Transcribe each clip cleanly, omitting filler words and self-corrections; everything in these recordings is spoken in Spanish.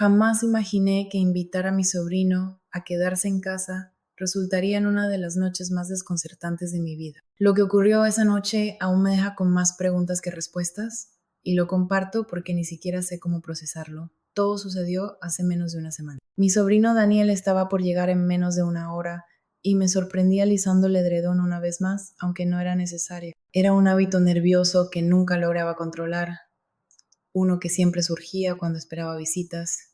Jamás imaginé que invitar a mi sobrino a quedarse en casa resultaría en una de las noches más desconcertantes de mi vida. Lo que ocurrió esa noche aún me deja con más preguntas que respuestas y lo comparto porque ni siquiera sé cómo procesarlo. Todo sucedió hace menos de una semana. Mi sobrino Daniel estaba por llegar en menos de una hora y me sorprendí alisando el edredón una vez más, aunque no era necesario. Era un hábito nervioso que nunca lograba controlar, uno que siempre surgía cuando esperaba visitas.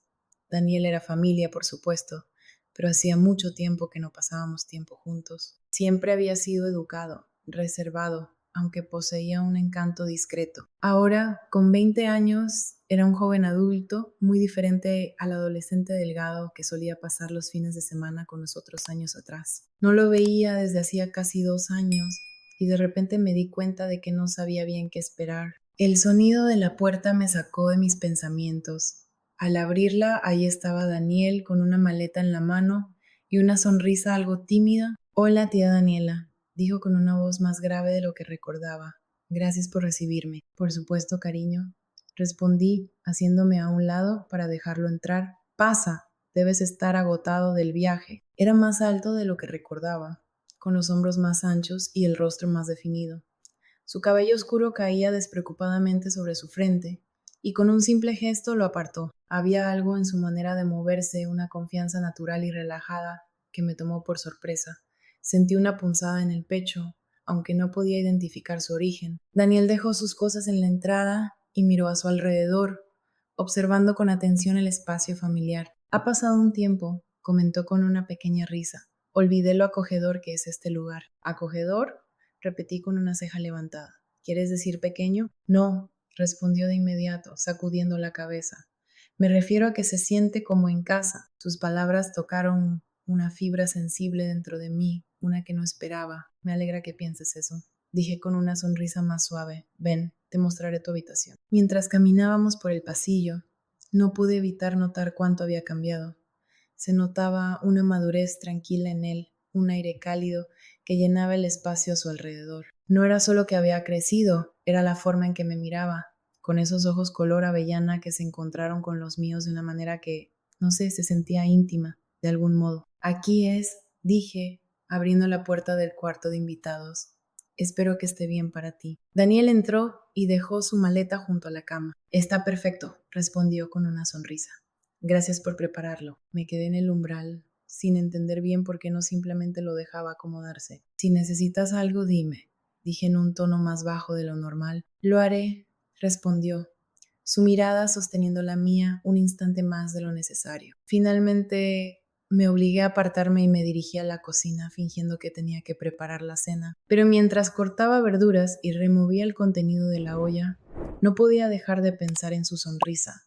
Daniel era familia, por supuesto, pero hacía mucho tiempo que no pasábamos tiempo juntos. Siempre había sido educado, reservado, aunque poseía un encanto discreto. Ahora, con 20 años, era un joven adulto, muy diferente al adolescente delgado que solía pasar los fines de semana con nosotros años atrás. No lo veía desde hacía casi 2 años y de repente me di cuenta de que no sabía bien qué esperar. El sonido de la puerta me sacó de mis pensamientos. Al abrirla, ahí estaba Daniel con una maleta en la mano y una sonrisa algo tímida. Hola, tía Daniela, dijo con una voz más grave de lo que recordaba. Gracias por recibirme. Por supuesto, cariño. Respondí, haciéndome a un lado para dejarlo entrar. Pasa, debes estar agotado del viaje. Era más alto de lo que recordaba, con los hombros más anchos y el rostro más definido. Su cabello oscuro caía despreocupadamente sobre su frente, y con un simple gesto lo apartó. Había algo en su manera de moverse, una confianza natural y relajada, que me tomó por sorpresa. Sentí una punzada en el pecho, aunque no podía identificar su origen. Daniel dejó sus cosas en la entrada y miró a su alrededor, observando con atención el espacio familiar. Ha pasado un tiempo, comentó con una pequeña risa. Olvidé lo acogedor que es este lugar. ¿Acogedor? Repetí con una ceja levantada. ¿Quieres decir pequeño? No, respondió de inmediato, sacudiendo la cabeza. Me refiero a que se siente como en casa. Sus palabras tocaron una fibra sensible dentro de mí, una que no esperaba. Me alegra que pienses eso, dije con una sonrisa más suave. Ven, te mostraré tu habitación. Mientras caminábamos por el pasillo, no pude evitar notar cuánto había cambiado. Se notaba una madurez tranquila en él, un aire cálido que llenaba el espacio a su alrededor. No era solo que había crecido, era la forma en que me miraba, con esos ojos color avellana que se encontraron con los míos de una manera que, no sé, se sentía íntima, de algún modo. Aquí es, dije, abriendo la puerta del cuarto de invitados. Espero que esté bien para ti. Daniel entró y dejó su maleta junto a la cama. Está perfecto, respondió con una sonrisa. Gracias por prepararlo. Me quedé en el umbral, sin entender bien por qué no simplemente lo dejaba acomodarse. Si necesitas algo, dime, dije en un tono más bajo de lo normal. Lo haré, respondió, su mirada sosteniendo la mía un instante más de lo necesario. Finalmente me obligué a apartarme y me dirigí a la cocina, fingiendo que tenía que preparar la cena. Pero mientras cortaba verduras y removía el contenido de la olla, no podía dejar de pensar en su sonrisa,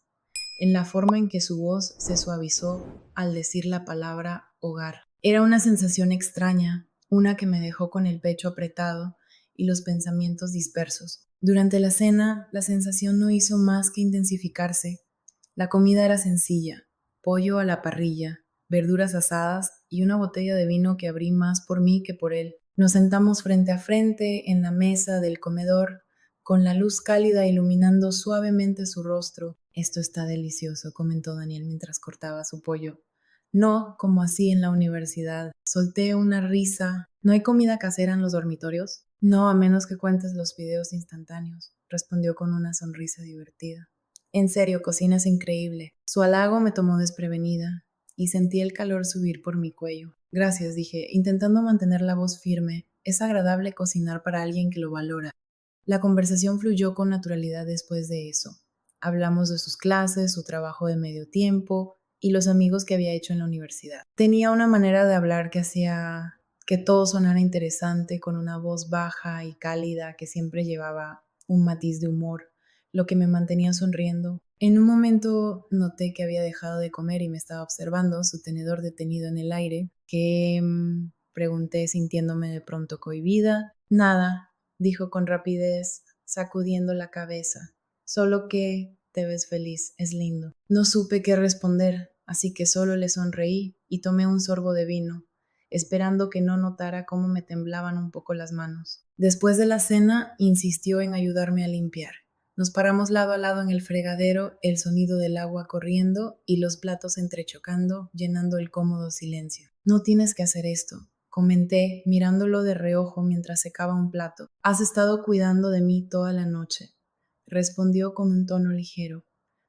en la forma en que su voz se suavizó al decir la palabra hogar. Era una sensación extraña, una que me dejó con el pecho apretado y los pensamientos dispersos. Durante la cena, la sensación no hizo más que intensificarse. La comida era sencilla, pollo a la parrilla, verduras asadas y una botella de vino que abrí más por mí que por él. Nos sentamos frente a frente en la mesa del comedor, con la luz cálida iluminando suavemente su rostro. Esto está delicioso, comentó Daniel mientras cortaba su pollo. No, como así en la universidad. Solté una risa. ¿No hay comida casera en los dormitorios? No, a menos que cuentes los videos instantáneos, respondió con una sonrisa divertida. En serio, cocinas increíble. Su halago me tomó desprevenida y sentí el calor subir por mi cuello. Gracias, dije, intentando mantener la voz firme. Es agradable cocinar para alguien que lo valora. La conversación fluyó con naturalidad después de eso. Hablamos de sus clases, su trabajo de medio tiempo y los amigos que había hecho en la universidad. Tenía una manera de hablar que hacía que todo sonara interesante, con una voz baja y cálida que siempre llevaba un matiz de humor, lo que me mantenía sonriendo. En un momento noté que había dejado de comer y me estaba observando, su tenedor detenido en el aire. ¿Qué? Pregunté sintiéndome de pronto cohibida. Nada, dijo con rapidez, sacudiendo la cabeza. Solo que te ves feliz, es lindo. No supe qué responder, así que solo le sonreí y tomé un sorbo de vino, esperando que no notara cómo me temblaban un poco las manos. Después de la cena, insistió en ayudarme a limpiar. Nos paramos lado a lado en el fregadero, el sonido del agua corriendo y los platos entrechocando, llenando el cómodo silencio. No tienes que hacer esto, comenté, mirándolo de reojo mientras secaba un plato. Has estado cuidando de mí toda la noche, respondió con un tono ligero.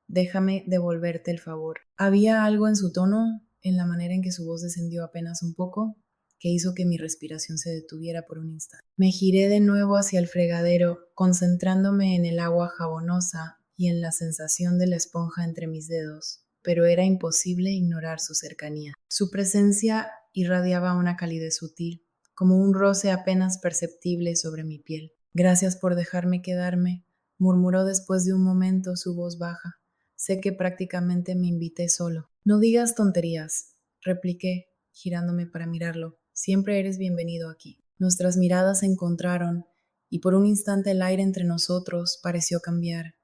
Déjame devolverte el favor. Había algo en su tono, en la manera en que su voz descendió apenas un poco, que hizo que mi respiración se detuviera por un instante. Me giré de nuevo hacia el fregadero, concentrándome en el agua jabonosa y en la sensación de la esponja entre mis dedos, pero era imposible ignorar su cercanía. Su presencia irradiaba una calidez sutil, como un roce apenas perceptible sobre mi piel. Gracias por dejarme quedarme, murmuró después de un momento, su voz baja. Sé que prácticamente me invité solo. No digas tonterías, repliqué, girándome para mirarlo. Siempre eres bienvenido aquí. Nuestras miradas se encontraron y por un instante el aire entre nosotros pareció cambiar.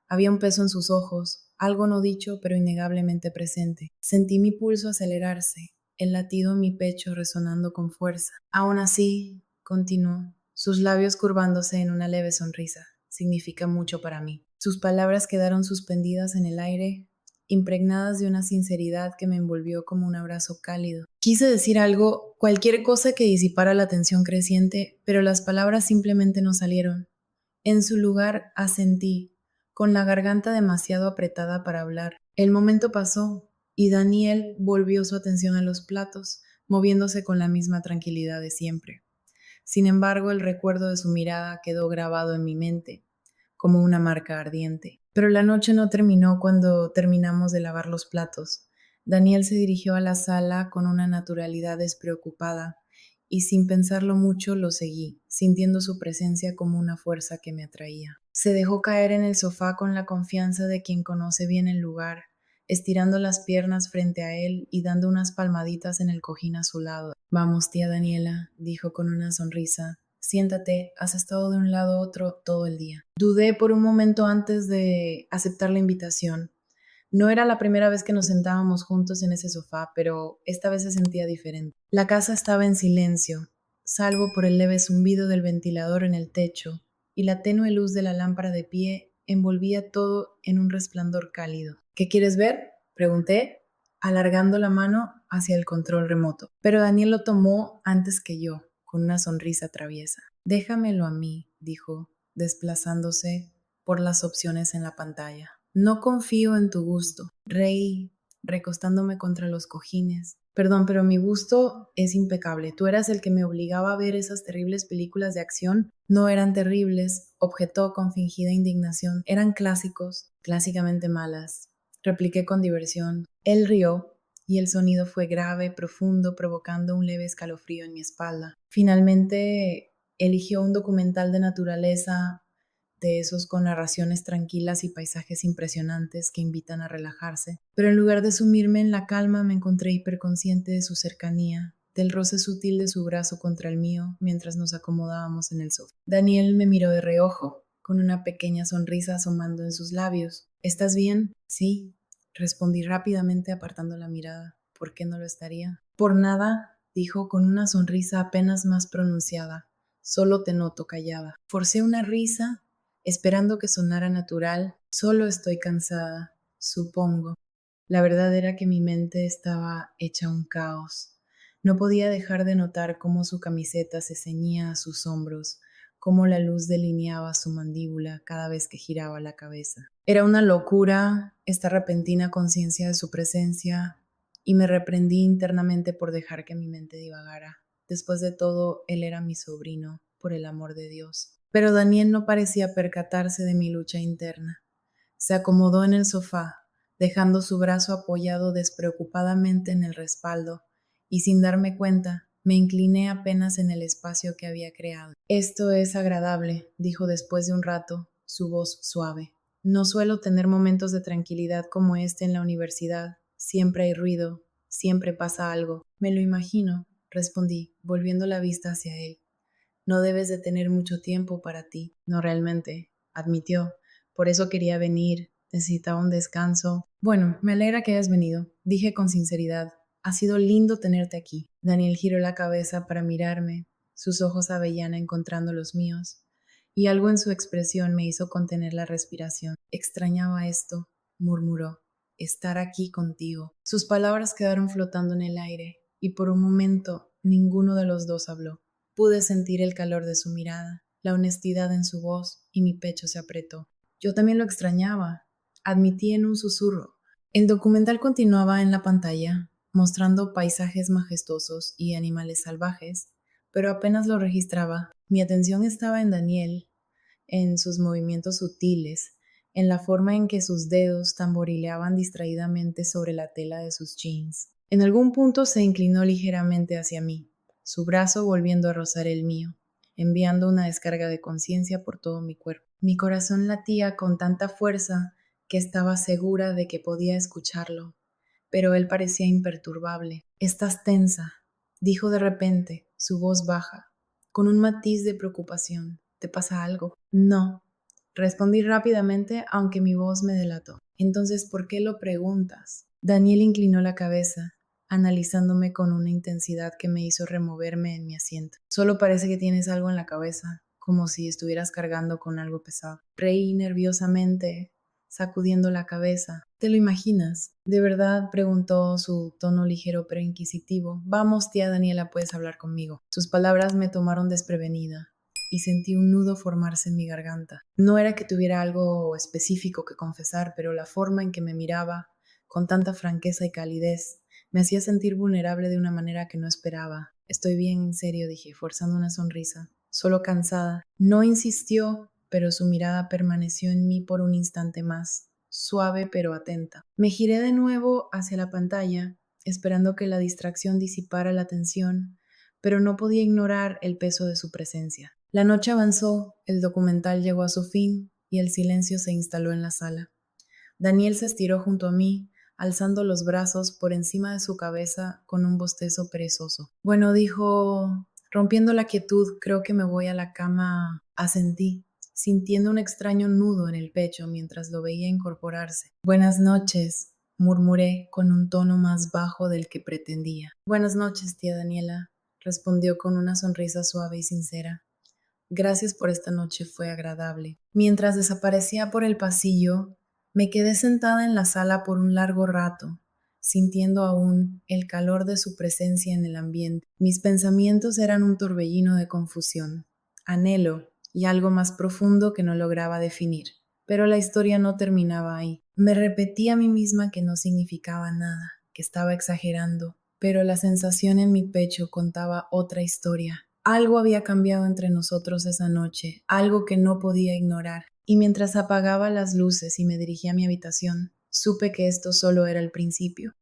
Había un peso en sus ojos, algo no dicho pero innegablemente presente. Sentí mi pulso acelerarse, el latido en mi pecho resonando con fuerza. Aún así, continuó, sus labios curvándose en una leve sonrisa. Significa mucho para mí. Sus palabras quedaron suspendidas en el aire, impregnadas de una sinceridad que me envolvió como un abrazo cálido. Quise decir algo, cualquier cosa que disipara la tensión creciente, pero las palabras simplemente no salieron. En su lugar asentí, con la garganta demasiado apretada para hablar. El momento pasó, y Daniel volvió su atención a los platos, moviéndose con la misma tranquilidad de siempre. Sin embargo, el recuerdo de su mirada quedó grabado en mi mente, como una marca ardiente. Pero la noche no terminó cuando terminamos de lavar los platos. Daniel se dirigió a la sala con una naturalidad despreocupada, y sin pensarlo mucho lo seguí, sintiendo su presencia como una fuerza que me atraía. Se dejó caer en el sofá con la confianza de quien conoce bien el lugar, estirando las piernas frente a él y dando unas palmaditas en el cojín a su lado. Vamos, tía Daniela, dijo con una sonrisa. Siéntate, has estado de un lado a otro todo el día. Dudé por un momento antes de aceptar la invitación. No era la primera vez que nos sentábamos juntos en ese sofá, pero esta vez se sentía diferente. La casa estaba en silencio, salvo por el leve zumbido del ventilador en el techo, y la tenue luz de la lámpara de pie envolvía todo en un resplandor cálido. ¿Qué quieres ver?, pregunté, alargando la mano hacia el control remoto. Pero Daniel lo tomó antes que yo, con una sonrisa traviesa. Déjamelo a mí, dijo, desplazándose por las opciones en la pantalla. No confío en tu gusto. Reí, recostándome contra los cojines. Perdón, pero mi gusto es impecable. Tú eras el que me obligaba a ver esas terribles películas de acción. No eran terribles, objetó con fingida indignación. Eran clásicos, clásicamente malas. Repliqué con diversión. Él rió, y el sonido fue grave, profundo, provocando un leve escalofrío en mi espalda. Finalmente eligió un documental de naturaleza, de esos con narraciones tranquilas y paisajes impresionantes que invitan a relajarse. Pero en lugar de sumirme en la calma, me encontré hiperconsciente de su cercanía, del roce sutil de su brazo contra el mío mientras nos acomodábamos en el sofá. Daniel me miró de reojo, con una pequeña sonrisa asomando en sus labios. ¿Estás bien? Sí, respondí rápidamente apartando la mirada. ¿Por qué no lo estaría? Por nada, dijo con una sonrisa apenas más pronunciada. Solo te noto callada. Forcé una risa, esperando que sonara natural. Solo estoy cansada, supongo. La verdad era que mi mente estaba hecha un caos. No podía dejar de notar cómo su camiseta se ceñía a sus hombros, cómo la luz delineaba su mandíbula cada vez que giraba la cabeza. Era una locura esta repentina conciencia de su presencia, y me reprendí internamente por dejar que mi mente divagara. Después de todo, él era mi sobrino, por el amor de Dios. Pero Daniel no parecía percatarse de mi lucha interna. Se acomodó en el sofá, dejando su brazo apoyado despreocupadamente en el respaldo, y sin darme cuenta, me incliné apenas en el espacio que había creado. Esto es agradable, dijo después de un rato, su voz suave. No suelo tener momentos de tranquilidad como este en la universidad. Siempre hay ruido, siempre pasa algo. Me lo imagino, respondí, volviendo la vista hacia él. No debes de tener mucho tiempo para ti. No realmente, admitió. Por eso quería venir. Necesitaba un descanso. Bueno, me alegra que hayas venido, dije con sinceridad. Ha sido lindo tenerte aquí. Daniel giró la cabeza para mirarme, sus ojos avellana encontrando los míos, y algo en su expresión me hizo contener la respiración. Extrañaba esto, murmuró, estar aquí contigo. Sus palabras quedaron flotando en el aire, y por un momento ninguno de los dos habló. Pude sentir el calor de su mirada, la honestidad en su voz, y mi pecho se apretó. Yo también lo extrañaba, admití en un susurro. El documental continuaba en la pantalla, mostrando paisajes majestuosos y animales salvajes, pero apenas lo registraba. Mi atención estaba en Daniel, en sus movimientos sutiles, en la forma en que sus dedos tamborileaban distraídamente sobre la tela de sus jeans. En algún punto se inclinó ligeramente hacia mí, su brazo volviendo a rozar el mío, enviando una descarga de conciencia por todo mi cuerpo. Mi corazón latía con tanta fuerza que estaba segura de que podía escucharlo, pero él parecía imperturbable. «Estás tensa», dijo de repente, su voz baja, con un matiz de preocupación. «¿Te pasa algo?» «No», respondí rápidamente, aunque mi voz me delató. «Entonces, ¿por qué lo preguntas?» Daniel inclinó la cabeza, analizándome con una intensidad que me hizo removerme en mi asiento. «Solo parece que tienes algo en la cabeza, como si estuvieras cargando con algo pesado». Reí nerviosamente, sacudiendo la cabeza. «¿Te lo imaginas?» «¿De verdad?», preguntó, su tono ligero pero inquisitivo. «Vamos, tía Daniela, puedes hablar conmigo». Sus palabras me tomaron desprevenida y sentí un nudo formarse en mi garganta. No era que tuviera algo específico que confesar, pero la forma en que me miraba, con tanta franqueza y calidez, me hacía sentir vulnerable de una manera que no esperaba. «Estoy bien, en serio», dije, forzando una sonrisa. «Solo cansada». No insistió, pero su mirada permaneció en mí por un instante más, suave pero atenta. Me giré de nuevo hacia la pantalla, esperando que la distracción disipara la tensión, pero no podía ignorar el peso de su presencia. La noche avanzó, el documental llegó a su fin y el silencio se instaló en la sala. Daniel se estiró junto a mí, alzando los brazos por encima de su cabeza con un bostezo perezoso. «Bueno», dijo, rompiendo la quietud, «creo que me voy a la cama». Asentí, sintiendo un extraño nudo en el pecho mientras lo veía incorporarse. «Buenas noches», murmuré con un tono más bajo del que pretendía. «Buenas noches, tía Daniela», respondió con una sonrisa suave y sincera. «Gracias por esta noche, fue agradable». Mientras desaparecía por el pasillo, me quedé sentada en la sala por un largo rato, sintiendo aún el calor de su presencia en el ambiente. Mis pensamientos eran un torbellino de confusión, anhelo y algo más profundo que no lograba definir. Pero la historia no terminaba ahí. Me repetí a mí misma que no significaba nada, que estaba exagerando, pero la sensación en mi pecho contaba otra historia. Algo había cambiado entre nosotros esa noche, algo que no podía ignorar. Y mientras apagaba las luces y me dirigía a mi habitación, supe que esto solo era el principio.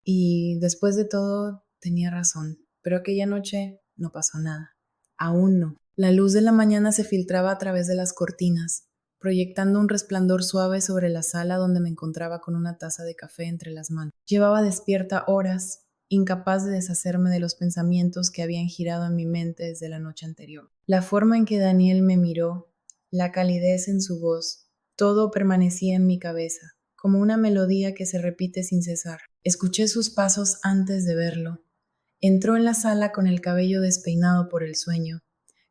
Y después de todo, tenía razón. Pero aquella noche no pasó nada. Aún no. La luz de la mañana se filtraba a través de las cortinas, proyectando un resplandor suave sobre la sala donde me encontraba con una taza de café entre las manos. Llevaba despierta horas, incapaz de deshacerme de los pensamientos que habían girado en mi mente desde la noche anterior. La forma en que Daniel me miró, la calidez en su voz, todo permanecía en mi cabeza, como una melodía que se repite sin cesar. Escuché sus pasos antes de verlo. Entró en la sala con el cabello despeinado por el sueño,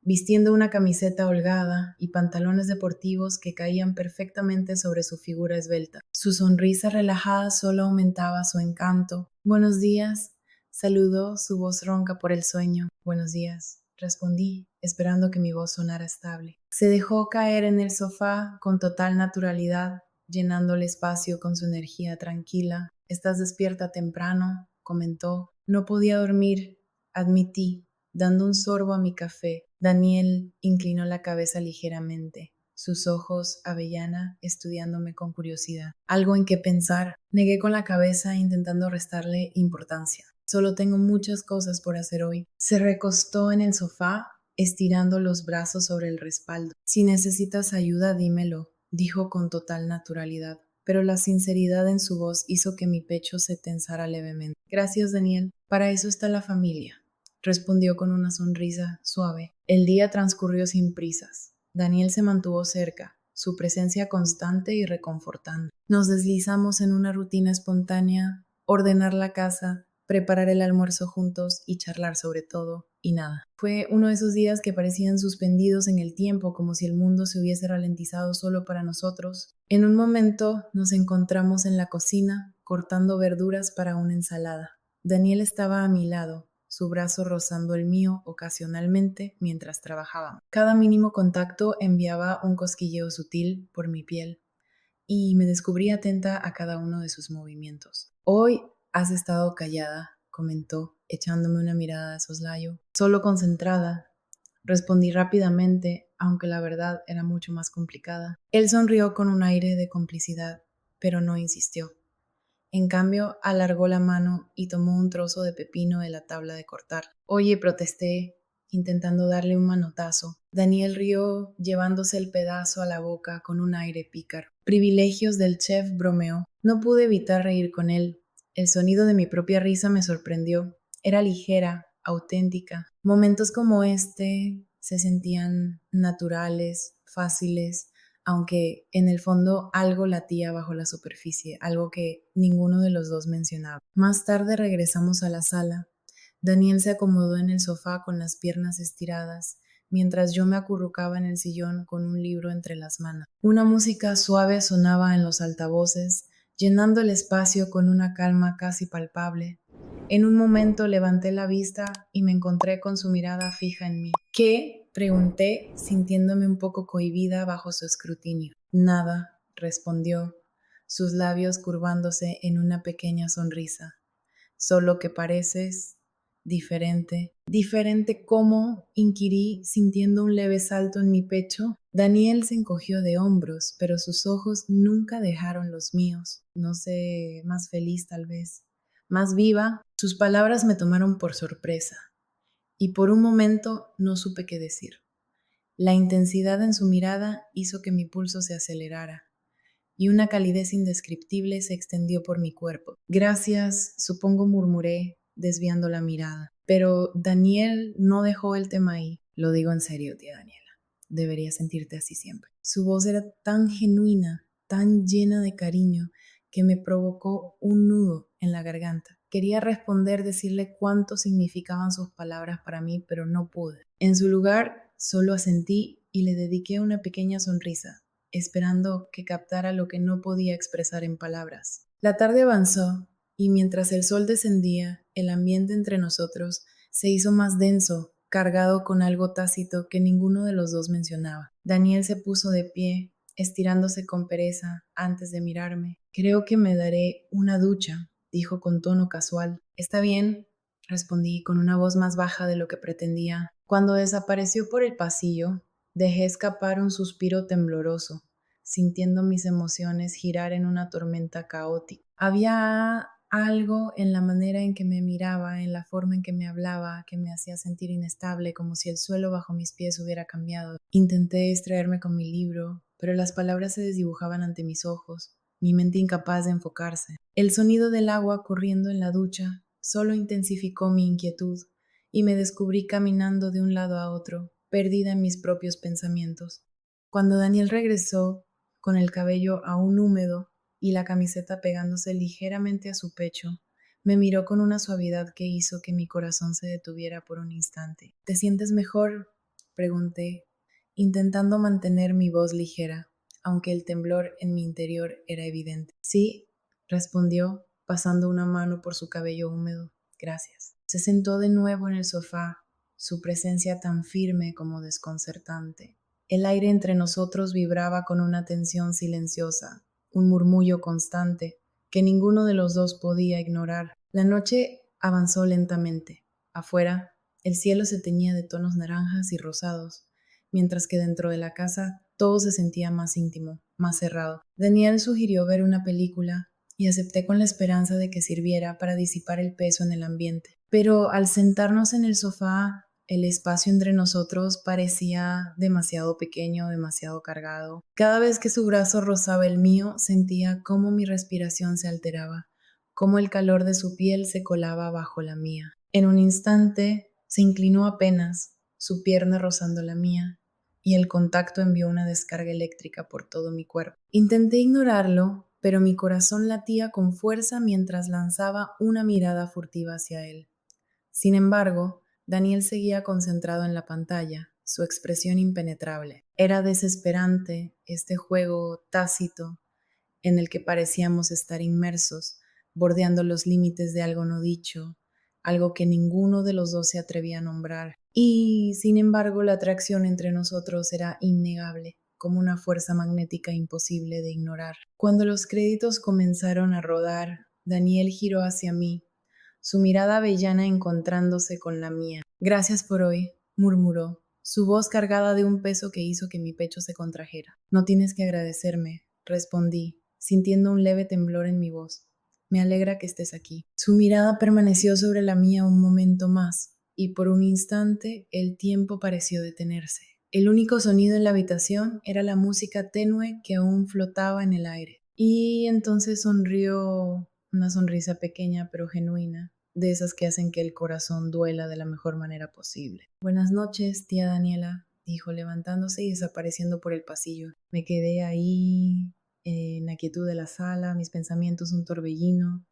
vistiendo una camiseta holgada y pantalones deportivos que caían perfectamente sobre su figura esbelta. Su sonrisa relajada solo aumentaba su encanto. «Buenos días», saludó, su voz ronca por el sueño. «Buenos días», respondí, esperando que mi voz sonara estable. Se dejó caer en el sofá con total naturalidad, llenando el espacio con su energía tranquila. «¿Estás despierta temprano?», comentó. «No podía dormir», admití, dando un sorbo a mi café. Daniel inclinó la cabeza ligeramente, sus ojos avellana estudiándome con curiosidad. «¿Algo en qué pensar?», negué con la cabeza intentando restarle importancia. «Solo tengo muchas cosas por hacer hoy». Se recostó en el sofá, estirando los brazos sobre el respaldo. «Si necesitas ayuda, dímelo», dijo con total naturalidad, pero la sinceridad en su voz hizo que mi pecho se tensara levemente. «Gracias, Daniel. Para eso está la familia», respondió con una sonrisa suave. El día transcurrió sin prisas. Daniel se mantuvo cerca, su presencia constante y reconfortante. Nos deslizamos en una rutina espontánea: ordenar la casa, preparar el almuerzo juntos y charlar sobre todo, y nada. Fue uno de esos días que parecían suspendidos en el tiempo, como si el mundo se hubiese ralentizado solo para nosotros. En un momento nos encontramos en la cocina, cortando verduras para una ensalada. Daniel estaba a mi lado, su brazo rozando el mío ocasionalmente mientras trabajábamos. Cada mínimo contacto enviaba un cosquilleo sutil por mi piel y me descubrí atenta a cada uno de sus movimientos. Hoy has estado callada, comentó, echándome una mirada de soslayo. Solo concentrada. Respondí rápidamente, aunque la verdad era mucho más complicada. Él sonrió con un aire de complicidad, pero no insistió. En cambio, alargó la mano y tomó un trozo de pepino de la tabla de cortar. Oye, protesté, intentando darle un manotazo. Daniel rió, llevándose el pedazo a la boca con un aire pícaro. Privilegios del chef, bromeó. No pude evitar reír con él. El sonido de mi propia risa me sorprendió. Era ligera, auténtica. Momentos como este se sentían naturales, fáciles, aunque en el fondo algo latía bajo la superficie, algo que ninguno de los dos mencionaba. Más tarde regresamos a la sala. Daniel se acomodó en el sofá con las piernas estiradas, mientras yo me acurrucaba en el sillón con un libro entre las manos. Una música suave sonaba en los altavoces, llenando el espacio con una calma casi palpable. En un momento levanté la vista y me encontré con su mirada fija en mí. ¿Qué? Pregunté, sintiéndome un poco cohibida bajo su escrutinio. Nada, respondió, sus labios curvándose en una pequeña sonrisa. Solo que pareces diferente. ¿Diferente cómo? Inquirí, sintiendo un leve salto en mi pecho. Daniel se encogió de hombros, pero sus ojos nunca dejaron los míos. No sé, más feliz tal vez. Más viva. Sus palabras me tomaron por sorpresa y por un momento no supe qué decir. La intensidad en su mirada hizo que mi pulso se acelerara y una calidez indescriptible se extendió por mi cuerpo. Gracias, supongo, murmuré, desviando la mirada. Pero Daniel no dejó el tema ahí. Lo digo en serio, tía Daniela. Deberías sentirte así siempre. Su voz era tan genuina, tan llena de cariño, que me provocó un nudo en la garganta. Quería responder, decirle cuánto significaban sus palabras para mí, pero no pude. En su lugar, solo asentí y le dediqué una pequeña sonrisa, esperando que captara lo que no podía expresar en palabras. La tarde avanzó y mientras el sol descendía, el ambiente entre nosotros se hizo más denso, cargado con algo tácito que ninguno de los dos mencionaba. Daniel se puso de pie, estirándose con pereza antes de mirarme. Creo que me daré una ducha, dijo con tono casual. Está bien, respondí con una voz más baja de lo que pretendía. Cuando desapareció por el pasillo, dejé escapar un suspiro tembloroso, sintiendo mis emociones girar en una tormenta caótica. Había algo en la manera en que me miraba, en la forma en que me hablaba, que me hacía sentir inestable, como si el suelo bajo mis pies hubiera cambiado. Intenté distraerme con mi libro, pero las palabras se desdibujaban ante mis ojos, mi mente incapaz de enfocarse. El sonido del agua corriendo en la ducha solo intensificó mi inquietud y me descubrí caminando de un lado a otro, perdida en mis propios pensamientos. Cuando Daniel regresó, con el cabello aún húmedo y la camiseta pegándose ligeramente a su pecho, me miró con una suavidad que hizo que mi corazón se detuviera por un instante. ¿Te sientes mejor?, pregunté, intentando mantener mi voz ligera, aunque el temblor en mi interior era evidente. Sí, respondió, pasando una mano por su cabello húmedo. Gracias. Se sentó de nuevo en el sofá, su presencia tan firme como desconcertante. El aire entre nosotros vibraba con una tensión silenciosa, un murmullo constante que ninguno de los dos podía ignorar. La noche avanzó lentamente. Afuera, el cielo se teñía de tonos naranjas y rosados, mientras que dentro de la casa todo se sentía más íntimo, más cerrado. Daniel sugirió ver una película y acepté con la esperanza de que sirviera para disipar el peso en el ambiente. Pero al sentarnos en el sofá, el espacio entre nosotros parecía demasiado pequeño, demasiado cargado. Cada vez que su brazo rozaba el mío, sentía cómo mi respiración se alteraba, cómo el calor de su piel se colaba bajo la mía. En un instante, se inclinó apenas, su pierna rozando la mía, y el contacto envió una descarga eléctrica por todo mi cuerpo. Intenté ignorarlo, pero mi corazón latía con fuerza mientras lanzaba una mirada furtiva hacia él. Sin embargo, Daniel seguía concentrado en la pantalla, su expresión impenetrable. Era desesperante este juego tácito en el que parecíamos estar inmersos, bordeando los límites de algo no dicho, algo que ninguno de los dos se atrevía a nombrar. Y, sin embargo, la atracción entre nosotros era innegable, como una fuerza magnética imposible de ignorar. Cuando los créditos comenzaron a rodar, Daniel giró hacia mí, su mirada avellana encontrándose con la mía. Gracias por hoy, murmuró, su voz cargada de un peso que hizo que mi pecho se contrajera. No tienes que agradecerme, respondí, sintiendo un leve temblor en mi voz. Me alegra que estés aquí. Su mirada permaneció sobre la mía un momento más, y por un instante el tiempo pareció detenerse. El único sonido en la habitación era la música tenue que aún flotaba en el aire. Y entonces sonrió, una sonrisa pequeña pero genuina, de esas que hacen que el corazón duela de la mejor manera posible. Buenas noches, tía Daniela, dijo levantándose y desapareciendo por el pasillo. Me quedé ahí, en la quietud de la sala, mis pensamientos un torbellino.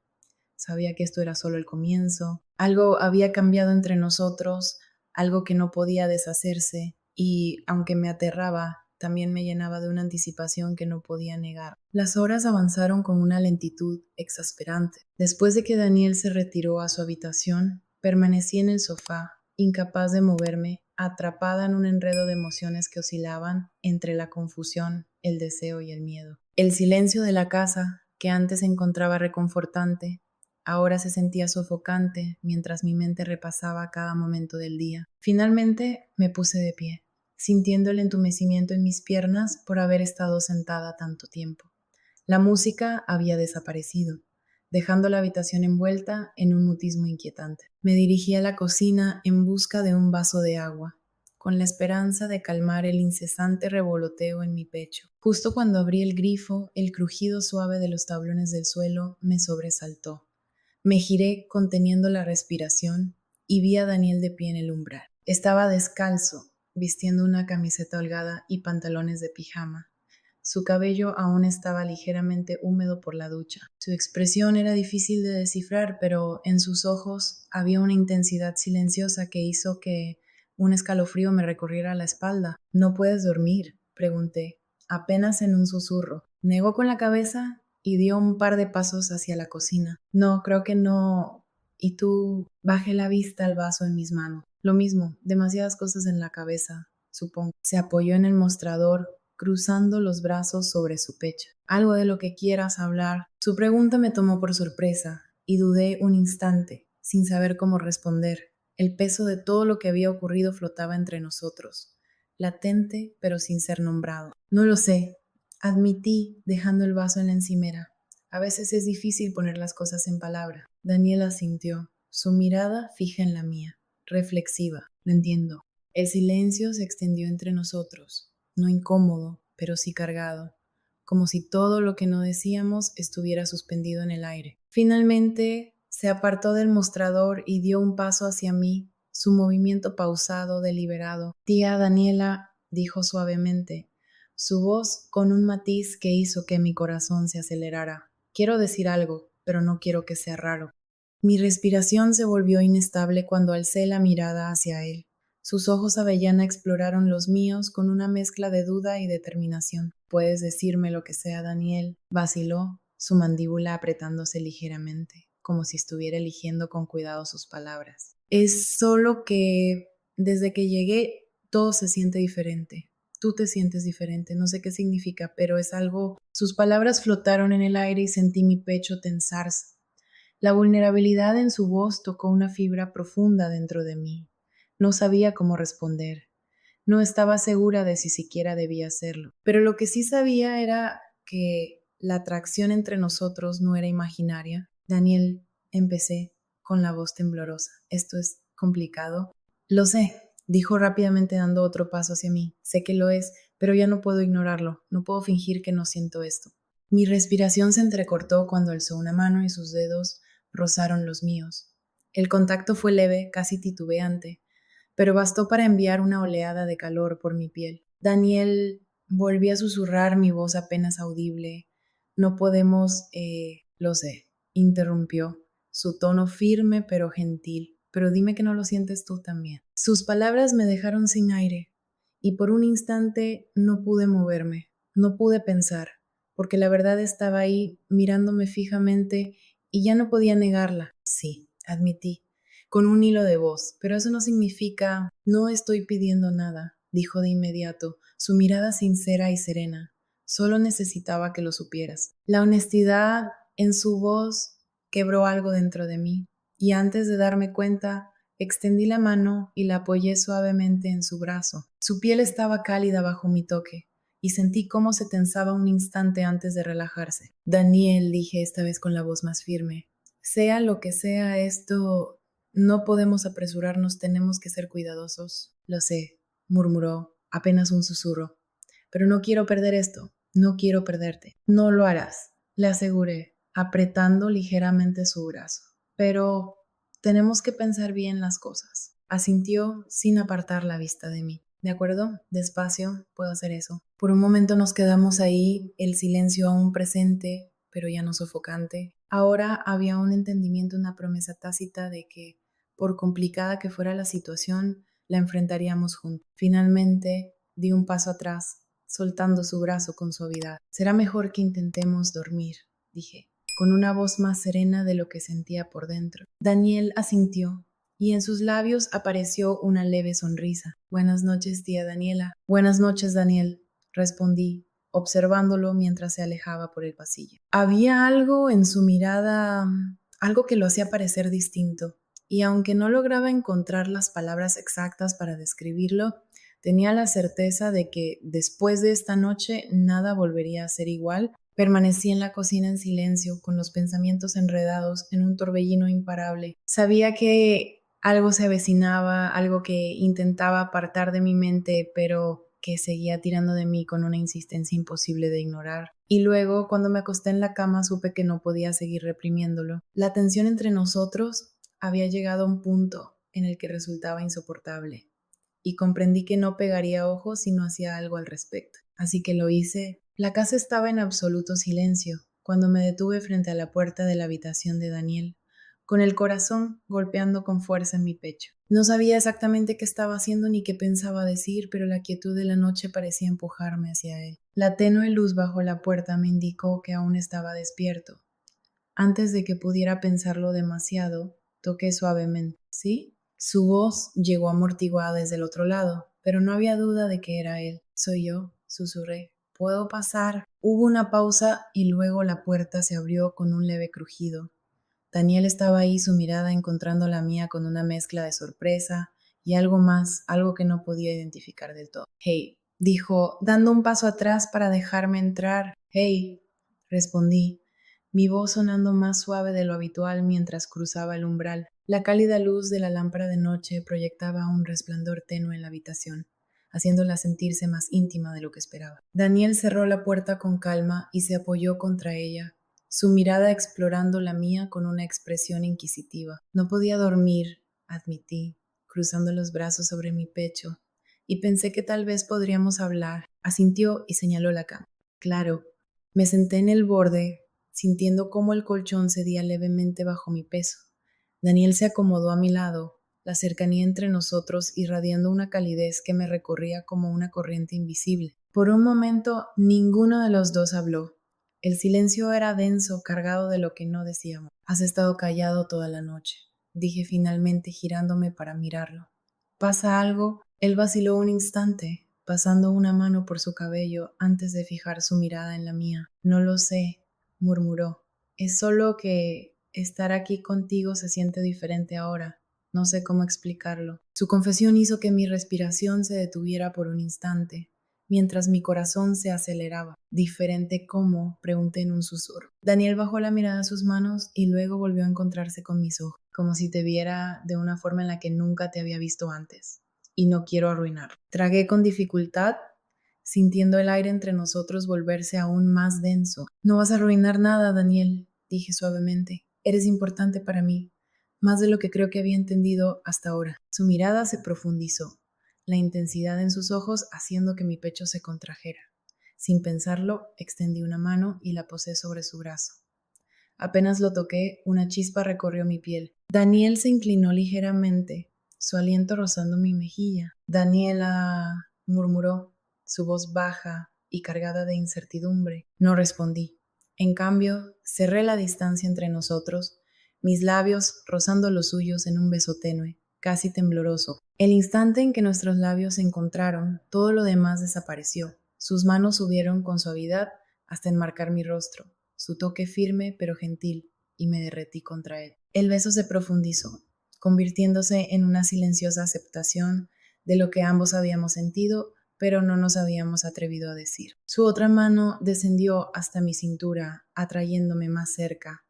Sabía que esto era solo el comienzo. Algo había cambiado entre nosotros, algo que no podía deshacerse, y aunque me aterraba, también me llenaba de una anticipación que no podía negar. Las horas avanzaron con una lentitud exasperante. Después de que Daniel se retiró a su habitación, permanecí en el sofá, incapaz de moverme, atrapada en un enredo de emociones que oscilaban entre la confusión, el deseo y el miedo. El silencio de la casa, que antes se encontraba reconfortante, ahora se sentía sofocante mientras mi mente repasaba cada momento del día. Finalmente me puse de pie, sintiendo el entumecimiento en mis piernas por haber estado sentada tanto tiempo. La música había desaparecido, dejando la habitación envuelta en un mutismo inquietante. Me dirigí a la cocina en busca de un vaso de agua, con la esperanza de calmar el incesante revoloteo en mi pecho. Justo cuando abrí el grifo, el crujido suave de los tablones del suelo me sobresaltó. Me giré conteniendo la respiración y vi a Daniel de pie en el umbral. Estaba descalzo, vistiendo una camiseta holgada y pantalones de pijama. Su cabello aún estaba ligeramente húmedo por la ducha. Su expresión era difícil de descifrar, pero en sus ojos había una intensidad silenciosa que hizo que un escalofrío me recorriera la espalda. ¿No puedes dormir?, pregunté, apenas en un susurro. Negó con la cabeza y dio un par de pasos hacia la cocina. No, creo que no. Y tú, bajé la vista al vaso en mis manos. Lo mismo, demasiadas cosas en la cabeza, supongo. Se apoyó en el mostrador, cruzando los brazos sobre su pecho. Algo de lo que quieras hablar. Su pregunta me tomó por sorpresa y dudé un instante, sin saber cómo responder. El peso de todo lo que había ocurrido flotaba entre nosotros, latente pero sin ser nombrado. No lo sé, admití, dejando el vaso en la encimera. A veces es difícil poner las cosas en palabra. Daniela asintió, su mirada fija en la mía, reflexiva. Lo entiendo. El silencio se extendió entre nosotros, no incómodo, pero sí cargado, como si todo lo que no decíamos estuviera suspendido en el aire. Finalmente, se apartó del mostrador y dio un paso hacia mí, su movimiento pausado, deliberado. Tía Daniela, dijo suavemente, su voz con un matiz que hizo que mi corazón se acelerara. Quiero decir algo, pero no quiero que sea raro. Mi respiración se volvió inestable cuando alcé la mirada hacia él. Sus ojos avellana exploraron los míos con una mezcla de duda y determinación. Puedes decirme lo que sea, Daniel, vaciló, su mandíbula apretándose ligeramente, como si estuviera eligiendo con cuidado sus palabras. Es solo que desde que llegué todo se siente diferente. Tú te sientes diferente, no sé qué significa, pero es algo. Sus palabras flotaron en el aire y sentí mi pecho tensarse. La vulnerabilidad en su voz tocó una fibra profunda dentro de mí. No sabía cómo responder. No estaba segura de si siquiera debía hacerlo. Pero lo que sí sabía era que la atracción entre nosotros no era imaginaria. Daniel, empecé con la voz temblorosa. Esto es complicado. Lo sé, dijo rápidamente dando otro paso hacia mí. Sé que lo es, pero ya no puedo ignorarlo. No puedo fingir que no siento esto. Mi respiración se entrecortó cuando alzó una mano y sus dedos rozaron los míos. El contacto fue leve, casi titubeante, pero bastó para enviar una oleada de calor por mi piel. Daniel volvió a susurrar, mi voz apenas audible. No podemos, lo sé, interrumpió, su tono firme pero gentil. Pero dime que no lo sientes tú también. Sus palabras me dejaron sin aire y por un instante no pude moverme, no pude pensar, porque la verdad estaba ahí mirándome fijamente y ya no podía negarla. Sí, admití, con un hilo de voz, pero eso no significa no estoy pidiendo nada, dijo de inmediato, su mirada sincera y serena. Solo necesitaba que lo supieras. La honestidad en su voz quebró algo dentro de mí, y antes de darme cuenta, extendí la mano y la apoyé suavemente en su brazo. Su piel estaba cálida bajo mi toque, y sentí cómo se tensaba un instante antes de relajarse. Daniel, dije esta vez con la voz más firme, sea lo que sea esto, no podemos apresurarnos, tenemos que ser cuidadosos. Lo sé, murmuró, apenas un susurro. Pero no quiero perder esto, no quiero perderte. No lo harás, le aseguré, apretando ligeramente su brazo. Pero tenemos que pensar bien las cosas. Asintió sin apartar la vista de mí. ¿De acuerdo? Despacio, puedo hacer eso. Por un momento nos quedamos ahí, el silencio aún presente, pero ya no sofocante. Ahora había un entendimiento, una promesa tácita de que, por complicada que fuera la situación, la enfrentaríamos juntos. Finalmente, di un paso atrás, soltando su brazo con suavidad. Será mejor que intentemos dormir, dije, con una voz más serena de lo que sentía por dentro. Daniel asintió, y en sus labios apareció una leve sonrisa. Buenas noches, tía Daniela. Buenas noches, Daniel, respondí, observándolo mientras se alejaba por el pasillo. Había algo en su mirada, algo que lo hacía parecer distinto, y aunque no lograba encontrar las palabras exactas para describirlo, tenía la certeza de que después de esta noche nada volvería a ser igual. Permanecí en la cocina en silencio, con los pensamientos enredados en un torbellino imparable. Sabía que algo se avecinaba, algo que intentaba apartar de mi mente, pero que seguía tirando de mí con una insistencia imposible de ignorar. Y luego, cuando me acosté en la cama, supe que no podía seguir reprimiéndolo. La tensión entre nosotros había llegado a un punto en el que resultaba insoportable, y comprendí que no pegaría ojos si no hacía algo al respecto. Así que lo hice. La casa estaba en absoluto silencio cuando me detuve frente a la puerta de la habitación de Daniel, con el corazón golpeando con fuerza en mi pecho. No sabía exactamente qué estaba haciendo ni qué pensaba decir, pero la quietud de la noche parecía empujarme hacia él. La tenue luz bajo la puerta me indicó que aún estaba despierto. Antes de que pudiera pensarlo demasiado, toqué suavemente. ¿Sí? Su voz llegó amortiguada desde el otro lado, pero no había duda de que era él. Soy yo, susurré. ¿Puedo pasar? Hubo una pausa y luego la puerta se abrió con un leve crujido. Daniel estaba ahí, su mirada encontrando la mía con una mezcla de sorpresa y algo más, algo que no podía identificar del todo. Hey, dijo, dando un paso atrás para dejarme entrar. Hey, respondí, mi voz sonando más suave de lo habitual mientras cruzaba el umbral. La cálida luz de la lámpara de noche proyectaba un resplandor tenue en la habitación, haciéndola sentirse más íntima de lo que esperaba. Daniel cerró la puerta con calma y se apoyó contra ella, su mirada explorando la mía con una expresión inquisitiva. No podía dormir, admití, cruzando los brazos sobre mi pecho, y pensé que tal vez podríamos hablar. Asintió y señaló la cama. Claro. Me senté en el borde, sintiendo cómo el colchón cedía levemente bajo mi peso. Daniel se acomodó a mi lado, la cercanía entre nosotros irradiando una calidez que me recorría como una corriente invisible. Por un momento, ninguno de los dos habló. El silencio era denso, cargado de lo que no decíamos. Has estado callado toda la noche, dije finalmente girándome para mirarlo. ¿Pasa algo? Él vaciló un instante, pasando una mano por su cabello antes de fijar su mirada en la mía. No lo sé, murmuró. Es solo que estar aquí contigo se siente diferente ahora. No sé cómo explicarlo. Su confesión hizo que mi respiración se detuviera por un instante, mientras mi corazón se aceleraba. ¿Diferente cómo?, pregunté en un susurro. Daniel bajó la mirada a sus manos y luego volvió a encontrarse con mis ojos, como si te viera de una forma en la que nunca te había visto antes. Y no quiero arruinarlo. Tragué con dificultad, sintiendo el aire entre nosotros volverse aún más denso. No vas a arruinar nada, Daniel, dije suavemente. Eres importante para mí, más de lo que creo que había entendido hasta ahora. Su mirada se profundizó, la intensidad en sus ojos haciendo que mi pecho se contrajera. Sin pensarlo, extendí una mano y la posé sobre su brazo. Apenas lo toqué, una chispa recorrió mi piel. Daniel se inclinó ligeramente, su aliento rozando mi mejilla. Daniela, murmuró, su voz baja y cargada de incertidumbre. No respondí. En cambio, cerré la distancia entre nosotros, mis labios rozando los suyos en un beso tenue, casi tembloroso. El instante en que nuestros labios se encontraron, todo lo demás desapareció. Sus manos subieron con suavidad hasta enmarcar mi rostro, su toque firme pero gentil, y me derretí contra él. El beso se profundizó, convirtiéndose en una silenciosa aceptación de lo que ambos habíamos sentido, pero no nos habíamos atrevido a decir. Su otra mano descendió hasta mi cintura, atrayéndome más cerca,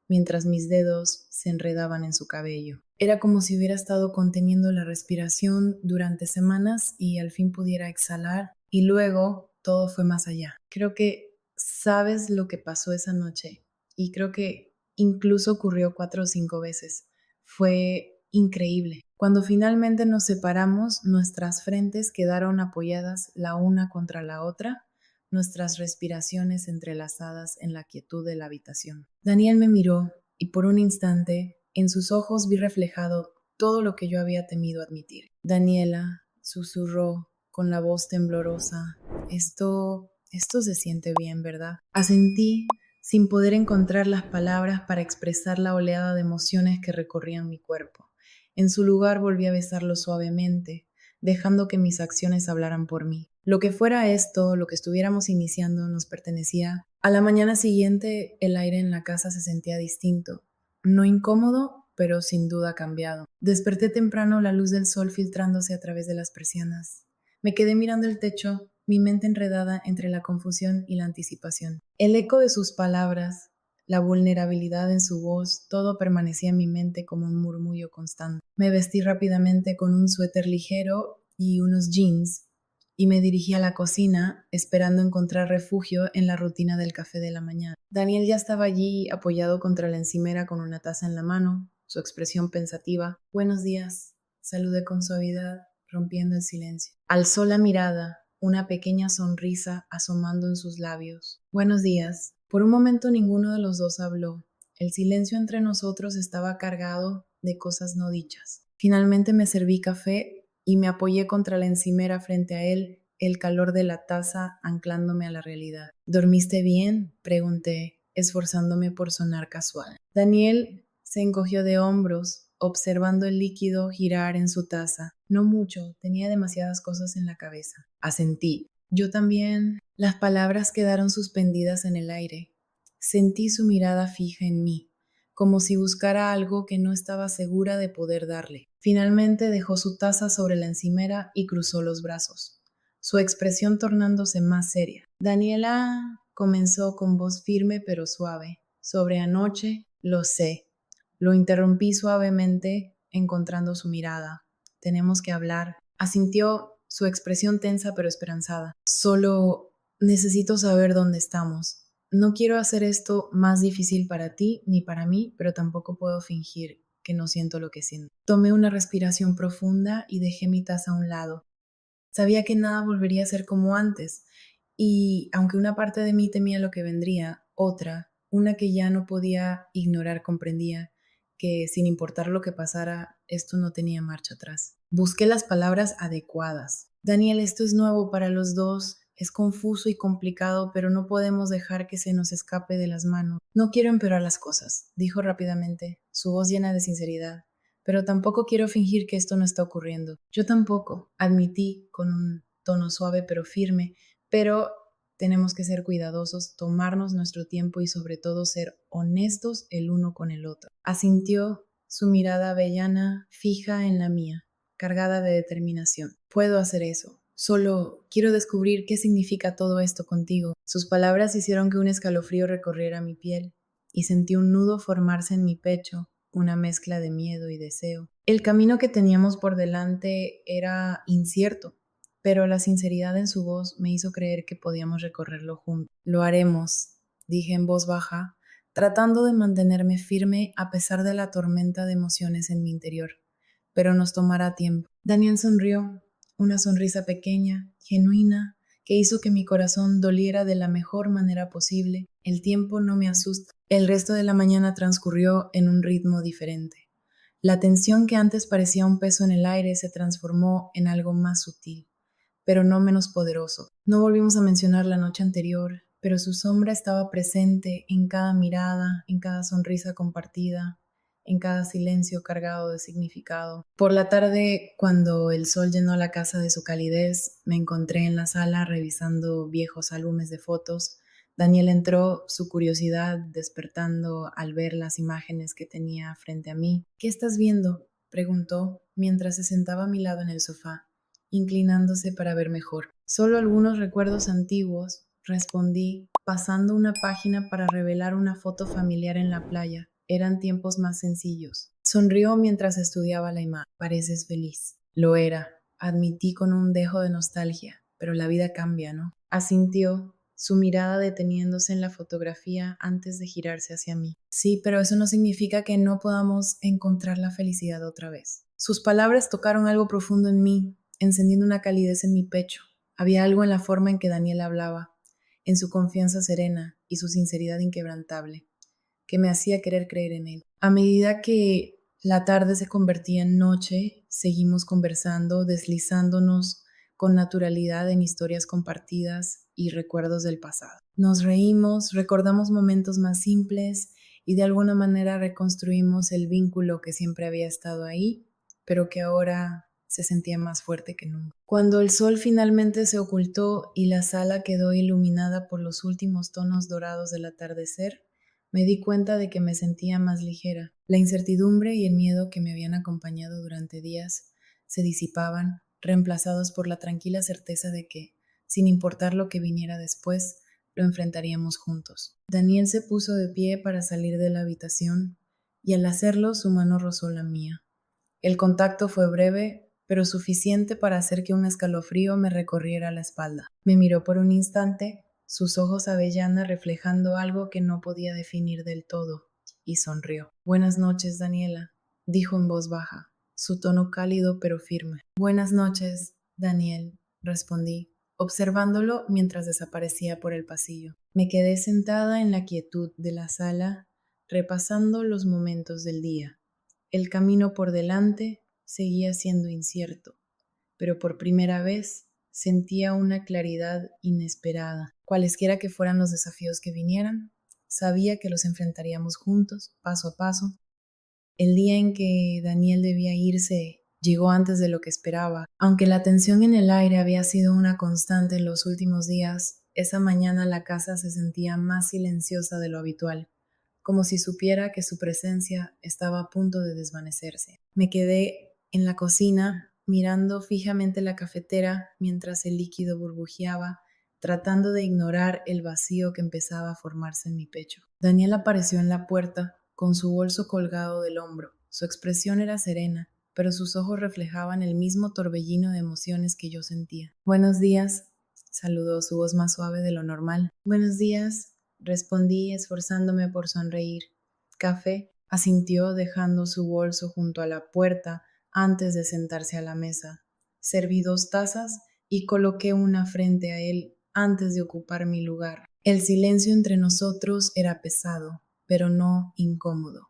mientras mis dedos se enredaban en su cabello. Era como si hubiera estado conteniendo la respiración durante semanas y al fin pudiera exhalar, y luego todo fue más allá. Creo que sabes lo que pasó esa noche, y creo que incluso ocurrió 4 o 5 veces. Fue increíble. Cuando finalmente nos separamos, nuestras frentes quedaron apoyadas la una contra la otra, nuestras respiraciones entrelazadas en la quietud de la habitación. Daniel me miró y por un instante en sus ojos vi reflejado todo lo que yo había temido admitir. Daniela, susurró con la voz temblorosa, esto se siente bien, ¿verdad? Asentí sin poder encontrar las palabras para expresar la oleada de emociones que recorrían mi cuerpo. En su lugar volví a besarlo suavemente, dejando que mis acciones hablaran por mí. Lo que fuera esto, lo que estuviéramos iniciando, nos pertenecía. A la mañana siguiente, el aire en la casa se sentía distinto. No incómodo, pero sin duda cambiado. Desperté temprano, la luz del sol filtrándose a través de las persianas. Me quedé mirando el techo, mi mente enredada entre la confusión y la anticipación. El eco de sus palabras, la vulnerabilidad en su voz, todo permanecía en mi mente como un murmullo constante. Me vestí rápidamente con un suéter ligero y unos jeans y me dirigí a la cocina esperando encontrar refugio en la rutina del café de la mañana. Daniel ya estaba allí apoyado contra la encimera con una taza en la mano, su expresión pensativa. Buenos días, saludé con suavidad, rompiendo el silencio. Alzó la mirada, una pequeña sonrisa asomando en sus labios. Buenos días. Por un momento ninguno de los dos habló. El silencio entre nosotros estaba cargado de cosas no dichas. Finalmente me serví café y me apoyé contra la encimera frente a él, el calor de la taza anclándome a la realidad. ¿Dormiste bien?, pregunté, esforzándome por sonar casual. Daniel se encogió de hombros, observando el líquido girar en su taza. No mucho, tenía demasiadas cosas en la cabeza. Asentí. Yo también. Las palabras quedaron suspendidas en el aire. Sentí su mirada fija en mí, como si buscara algo que no estaba segura de poder darle. Finalmente dejó su taza sobre la encimera y cruzó los brazos, su expresión tornándose más seria. Daniela comenzó con voz firme pero suave. Sobre anoche, lo sé. Lo interrumpí suavemente, encontrando su mirada. Tenemos que hablar. Asintió, su expresión tensa pero esperanzada. Solo necesito saber dónde estamos. No quiero hacer esto más difícil para ti ni para mí, pero tampoco puedo fingir que no siento lo que siento. Tomé una respiración profunda y dejé mi taza a un lado. Sabía que nada volvería a ser como antes, y aunque una parte de mí temía lo que vendría, otra, una que ya no podía ignorar, comprendía que sin importar lo que pasara, esto no tenía marcha atrás. Busqué las palabras adecuadas. Daniel, esto es nuevo para los dos, es confuso y complicado, pero no podemos dejar que se nos escape de las manos. No quiero empeorar las cosas, dijo rápidamente, su voz llena de sinceridad. Pero tampoco quiero fingir que esto no está ocurriendo. Yo tampoco, admití con un tono suave pero firme, pero tenemos que ser cuidadosos, tomarnos nuestro tiempo y sobre todo ser honestos el uno con el otro. Asintió, su mirada avellana fija en la mía, cargada de determinación. Puedo hacer eso. Solo quiero descubrir qué significa todo esto contigo. Sus palabras hicieron que un escalofrío recorriera mi piel y sentí un nudo formarse en mi pecho, una mezcla de miedo y deseo. El camino que teníamos por delante era incierto, pero la sinceridad en su voz me hizo creer que podíamos recorrerlo juntos. Lo haremos, dije en voz baja, tratando de mantenerme firme a pesar de la tormenta de emociones en mi interior. Pero nos tomará tiempo. Daniel sonrió, una sonrisa pequeña, genuina, que hizo que mi corazón doliera de la mejor manera posible. El tiempo no me asusta. El resto de la mañana transcurrió en un ritmo diferente. La tensión que antes parecía un peso en el aire se transformó en algo más sutil, pero no menos poderoso. No volvimos a mencionar la noche anterior, pero su sombra estaba presente en cada mirada, en cada sonrisa compartida, en cada silencio cargado de significado. Por la tarde, cuando el sol llenó la casa de su calidez, me encontré en la sala revisando viejos álbumes de fotos. Daniel entró, su curiosidad despertando al ver las imágenes que tenía frente a mí. ¿Qué estás viendo?, preguntó mientras se sentaba a mi lado en el sofá, inclinándose para ver mejor. Solo algunos recuerdos antiguos, respondí, pasando una página para revelar una foto familiar en la playa. Eran tiempos más sencillos. Sonrió mientras estudiaba la imagen. Pareces feliz. Lo era, admití con un dejo de nostalgia, pero la vida cambia, ¿no? Asintió, su mirada deteniéndose en la fotografía antes de girarse hacia mí. Sí, pero eso no significa que no podamos encontrar la felicidad otra vez. Sus palabras tocaron algo profundo en mí, encendiendo una calidez en mi pecho. Había algo en la forma en que Daniel hablaba, en su confianza serena y su sinceridad inquebrantable, que me hacía querer creer en él. A medida que la tarde se convertía en noche, seguimos conversando, deslizándonos con naturalidad en historias compartidas y recuerdos del pasado. Nos reímos, recordamos momentos más simples y de alguna manera reconstruimos el vínculo que siempre había estado ahí, pero que ahora se sentía más fuerte que nunca. Cuando el sol finalmente se ocultó y la sala quedó iluminada por los últimos tonos dorados del atardecer, me di cuenta de que me sentía más ligera. La incertidumbre y el miedo que me habían acompañado durante días se disipaban, reemplazados por la tranquila certeza de que, sin importar lo que viniera después, lo enfrentaríamos juntos. Daniel se puso de pie para salir de la habitación y al hacerlo su mano rozó la mía. El contacto fue breve, pero suficiente para hacer que un escalofrío me recorriera la espalda. Me miró por un instante, sus ojos avellana reflejando algo que no podía definir del todo, y sonrió. Buenas noches, Daniela, dijo en voz baja, su tono cálido pero firme. Buenas noches, Daniel, respondí, observándolo mientras desaparecía por el pasillo. Me quedé sentada en la quietud de la sala, repasando los momentos del día. El camino por delante seguía siendo incierto, pero por primera vez sentía una claridad inesperada. Cualesquiera que fueran los desafíos que vinieran, sabía que los enfrentaríamos juntos, paso a paso. El día en que Daniel debía irse llegó antes de lo que esperaba. Aunque la tensión en el aire había sido una constante en los últimos días, esa mañana la casa se sentía más silenciosa de lo habitual, como si supiera que su presencia estaba a punto de desvanecerse. Me quedé en la cocina, mirando fijamente la cafetera mientras el líquido burbujeaba, tratando de ignorar el vacío que empezaba a formarse en mi pecho. Daniel apareció en la puerta, con su bolso colgado del hombro. Su expresión era serena, pero sus ojos reflejaban el mismo torbellino de emociones que yo sentía. Buenos días, saludó, su voz más suave de lo normal. Buenos días, respondí esforzándome por sonreír. ¿Café? Asintió dejando su bolso junto a la puerta antes de sentarse a la mesa. Serví 2 tazas y coloqué una frente a él antes de ocupar mi lugar. El silencio entre nosotros era pesado, pero no incómodo.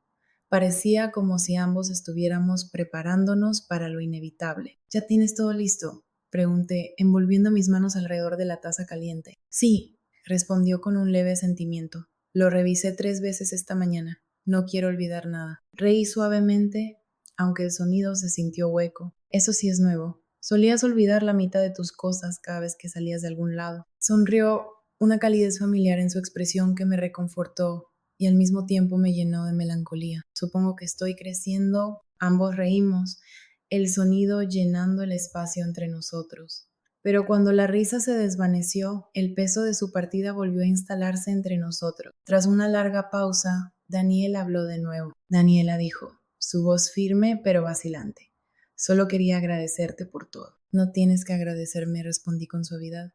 Parecía como si ambos estuviéramos preparándonos para lo inevitable. ¿Ya tienes todo listo?, pregunté, envolviendo mis manos alrededor de la taza caliente. Sí, respondió con un leve sentimiento. Lo revisé 3 veces esta mañana. No quiero olvidar nada. Reí suavemente, aunque el sonido se sintió hueco. Eso sí es nuevo. Solías olvidar la mitad de tus cosas cada vez que salías de algún lado. Sonrió, una calidez familiar en su expresión que me reconfortó y al mismo tiempo me llenó de melancolía. Supongo que estoy creciendo. Ambos reímos, el sonido llenando el espacio entre nosotros. Pero cuando la risa se desvaneció, el peso de su partida volvió a instalarse entre nosotros. Tras una larga pausa, Daniel habló de nuevo. Daniela dijo, su voz firme pero vacilante. Solo quería agradecerte por todo. No tienes que agradecerme, respondí con suavidad.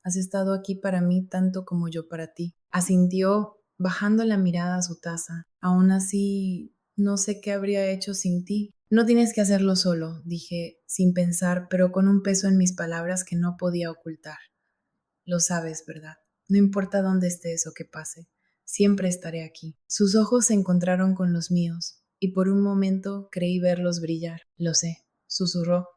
Has estado aquí para mí tanto como yo para ti. Asintió, bajando la mirada a su taza. Aún así, no sé qué habría hecho sin ti. No tienes que hacerlo solo, dije, sin pensar, pero con un peso en mis palabras que no podía ocultar. Lo sabes, ¿verdad? No importa dónde estés o qué pase, siempre estaré aquí. Sus ojos se encontraron con los míos, y por un momento creí verlos brillar. Lo sé, susurró,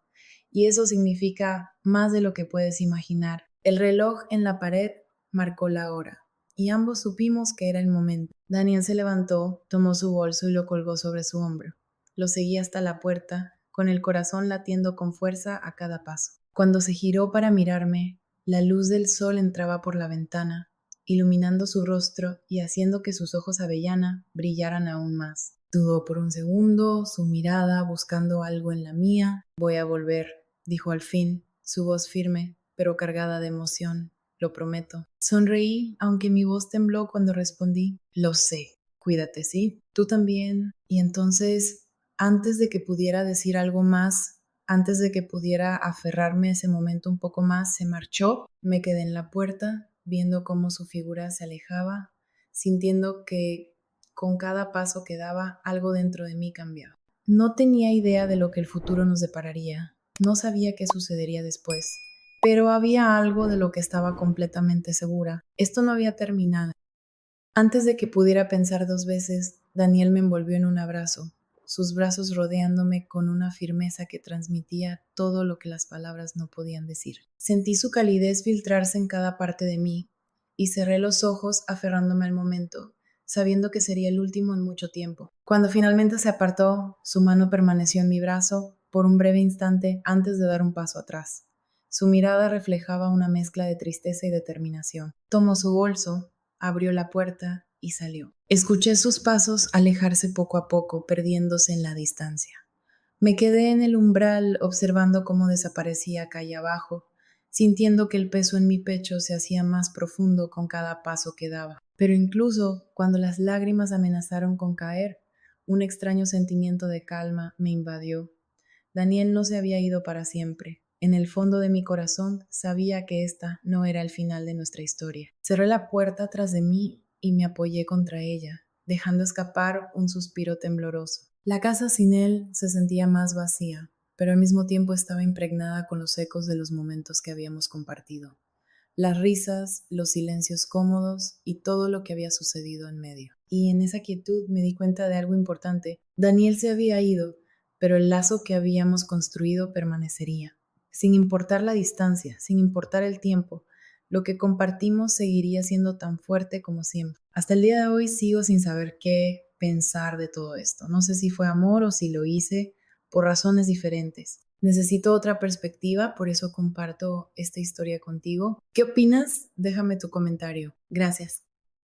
y eso significa más de lo que puedes imaginar. El reloj en la pared marcó la hora, y ambos supimos que era el momento. Daniel se levantó, tomó su bolso y lo colgó sobre su hombro. Lo seguí hasta la puerta, con el corazón latiendo con fuerza a cada paso. Cuando se giró para mirarme, la luz del sol entraba por la ventana, iluminando su rostro y haciendo que sus ojos avellana brillaran aún más. Dudó por un segundo, su mirada buscando algo en la mía. Voy a volver, dijo al fin, su voz firme, pero cargada de emoción. Lo prometo. Sonreí, aunque mi voz tembló cuando respondí. Lo sé. Cuídate, ¿sí? Tú también. Y entonces, antes de que pudiera decir algo más, antes de que pudiera aferrarme a ese momento un poco más, se marchó. Me quedé en la puerta, viendo cómo su figura se alejaba, sintiendo que con cada paso que daba, algo dentro de mí cambiaba. No tenía idea de lo que el futuro nos depararía. No sabía qué sucedería después. Pero había algo de lo que estaba completamente segura. Esto no había terminado. Antes de que pudiera pensar dos veces, Daniel me envolvió en un abrazo, sus brazos rodeándome con una firmeza que transmitía todo lo que las palabras no podían decir. Sentí su calidez filtrarse en cada parte de mí y cerré los ojos aferrándome al momento, sabiendo que sería el último en mucho tiempo. Cuando finalmente se apartó, su mano permaneció en mi brazo por un breve instante antes de dar un paso atrás. Su mirada reflejaba una mezcla de tristeza y determinación. Tomó su bolso, abrió la puerta y salió. Escuché sus pasos alejarse poco a poco, perdiéndose en la distancia. Me quedé en el umbral observando cómo desaparecía calle abajo, sintiendo que el peso en mi pecho se hacía más profundo con cada paso que daba. Pero incluso cuando las lágrimas amenazaron con caer, un extraño sentimiento de calma me invadió. Daniel no se había ido para siempre. En el fondo de mi corazón sabía que esta no era el final de nuestra historia. Cerré la puerta tras de mí y me apoyé contra ella, dejando escapar un suspiro tembloroso. La casa sin él se sentía más vacía, pero al mismo tiempo estaba impregnada con los ecos de los momentos que habíamos compartido. Las risas, los silencios cómodos y todo lo que había sucedido en medio. Y en esa quietud me di cuenta de algo importante. Daniel se había ido, pero el lazo que habíamos construido permanecería. Sin importar la distancia, sin importar el tiempo, lo que compartimos seguiría siendo tan fuerte como siempre. Hasta el día de hoy sigo sin saber qué pensar de todo esto. No sé si fue amor o si lo hice por razones diferentes. Necesito otra perspectiva, por eso comparto esta historia contigo. ¿Qué opinas? Déjame tu comentario. Gracias.